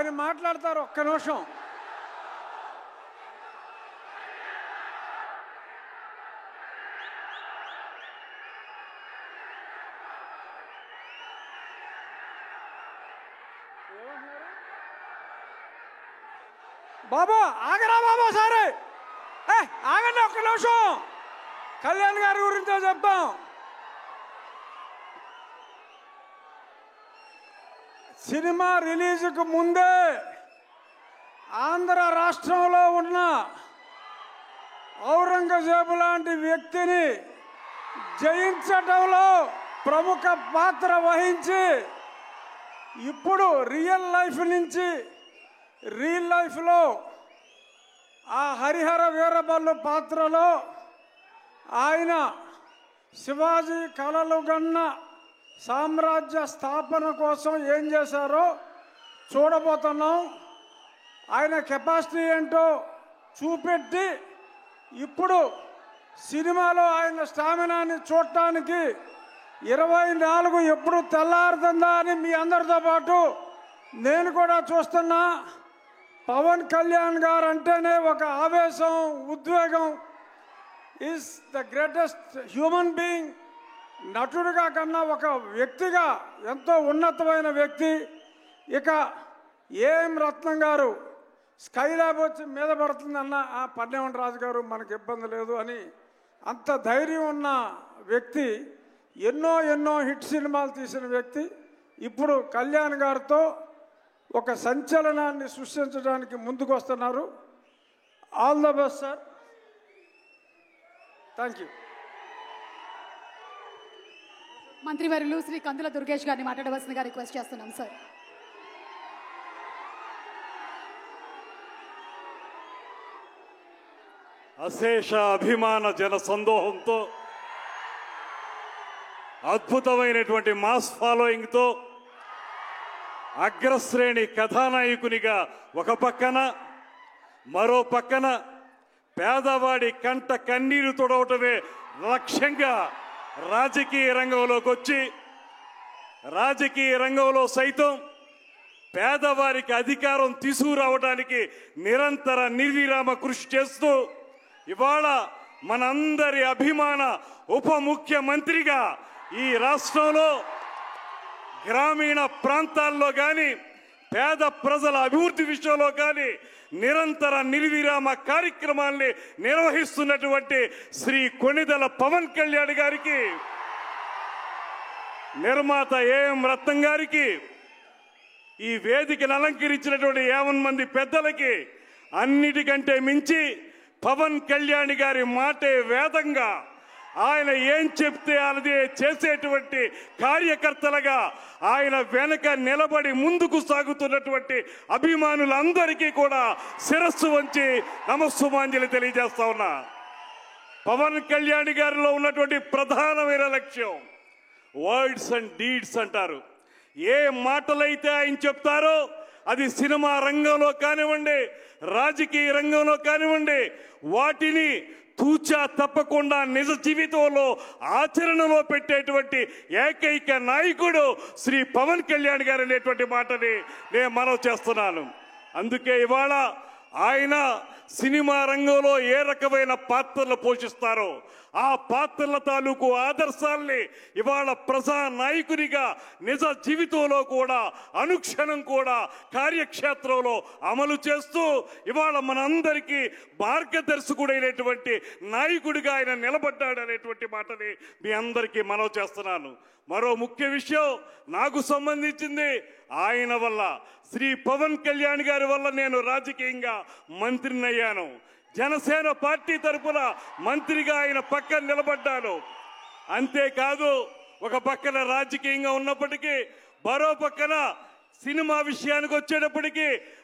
ఆయన మాట్లాడతారు. ఒక్క నిమిషం. బాబు ఆగరా బాబు, సరే ఆగండి ఒక్క నిమిషం. కళ్యాణ్ గారి గురించో చెప్తాం. సినిమా రిలీజ్కు ముందే ఆంధ్ర రాష్ట్రంలో ఉన్న ఔరంగజేబు లాంటి వ్యక్తిని జయించడంలో ప్రముఖ పాత్ర వహించి ఇప్పుడు రియల్ లైఫ్ నుంచి రియల్ లైఫ్లో ఆ హరిహర వీరబల్లు పాత్రలో ఆయన శివాజీ కలలు గన్న సామ్రాజ్య స్థాపన కోసం ఏం చేశారో చూడబోతున్నాం. ఆయన కెపాసిటీ ఏంటో చూపెట్టి ఇప్పుడు సినిమాలో ఆయన స్టామినాని చూడటానికి 24 ఎప్పుడు తెల్లారుతుందా అని మీ అందరితో పాటు నేను కూడా చూస్తున్నా. పవన్ కళ్యాణ్ గారు అంటేనే ఒక ఆవేశం, ఉద్వేగం. Is the greatest human being. నటుడిగా కన్నా ఒక వ్యక్తిగా ఎంతో ఉన్నతమైన వ్యక్తి. ఇక ఏఎం రత్నం గారు స్కైలాబ్ వచ్చి మీద పడుతుందన్న పన్నెవన్ రాజు గారు మనకు ఇబ్బంది లేదు అని అంత ధైర్యం ఉన్న వ్యక్తి. ఎన్నో హిట్ సినిమాలు తీసిన వ్యక్తి. ఇప్పుడు కళ్యాణ్ గారితో ఒక సంచలనాన్ని సృష్టించడానికి ముందుకు వస్తున్నారు. All the best sir. Thank you. మంత్రివర్యులు శ్రీ కందుల దుర్గేష్ గారిని మాట్లాడవలసిందిగా రిక్వెస్ట్ చేస్తున్నాం సార్. అశేష అభిమాన జన సందోహంతో, అద్భుతమైనటువంటి మాస్ ఫాలోయింగ్తో, అగ్రశ్రేణి కథానాయకునిగా ఒక పక్కన, మరో పక్కన పేదవాడి కంట కన్నీరు తొడవటమే లక్ష్యంగా రాజకీయ రంగంలోకి వచ్చి, రాజకీయ రంగంలో సైతం పేదవారికి అధికారం తీసుకురావడానికి నిరంతర నిర్విరామ కృషి చేస్తూ ఇవాళ మనందరి అభిమాన ఉప ముఖ్యమంత్రిగా ఈ రాష్ట్రంలో గ్రామీణ ప్రాంతాల్లో కానీ పేద ప్రజల అభివృద్ధి విషయంలో కానీ నిరంతర నిర్విరామ కార్యక్రమాల్ని నిర్వహిస్తున్నటువంటి శ్రీ కొణిదెల పవన్ కళ్యాణ్ గారికి, నిర్మాత ఏఎం రత్నం గారికి, ఈ వేదికను అలంకరించినటువంటి 50 మంది పెద్దలకి, అన్నిటికంటే మించి పవన్ కళ్యాణ్ గారి మాటే వేదంగా ఆయన ఏం చెప్తే అదే చేసేటువంటి కార్యకర్తలుగా ఆయన వెనక నిలబడి ముందుకు సాగుతున్నటువంటి అభిమానులందరికీ కూడా శిరస్సు వంచి నమస్సుమాంజలి తెలియజేస్తా ఉన్నా. పవన్ కళ్యాణ్ గారిలో ఉన్నటువంటి ప్రధానమైన లక్ష్యం వర్డ్స్ అండ్ డీడ్స్ అంటారు. ఏ మాటలైతే ఆయన చెప్తారో అది సినిమా రంగంలో కానివ్వండి, రాజకీయ రంగంలో కానివ్వండి, వాటిని తూచా తప్పకుండా నిజ జీవితంలో ఆచరణలో పెట్టేటువంటి ఏకైక నాయకుడు శ్రీ పవన్ కళ్యాణ్ గారు అనేటువంటి మాటని నేను మనవి చేస్తున్నాను. అందుకే ఇవాళ ఆయన సినిమా రంగంలో ఏ రకమైన పాత్రలు పోషిస్తారో ఆ పాత్రల తాలూకు ఆదర్శాల్ని ఇవాళ ప్రజా నాయకునిగా నిజ జీవితంలో కూడా అనుక్షణం కూడా కార్యక్షేత్రంలో అమలు చేస్తూ ఇవాళ మనందరికీ మార్గదర్శకుడైనటువంటి నాయకుడిగా ఆయన నిలబడ్డాడు అనేటువంటి మాటని మీ అందరికీ మనవి చేస్తున్నాను. మరో ముఖ్య విషయం నాకు సంబంధించింది, ఆయన వల్ల శ్రీ పవన్ కళ్యాణ్ గారి వల్ల నేను రాజకీయంగా మంత్రిని అయ్యాను. జనసేన పార్టీ తరఫున మంత్రిగా ఆయన పక్కన నిలబడ్డాను. అంతేకాదు ఒక పక్కన రాజకీయంగా ఉన్నప్పటికీ మరో పక్కన సినిమా విషయానికి వచ్చేటప్పటికీ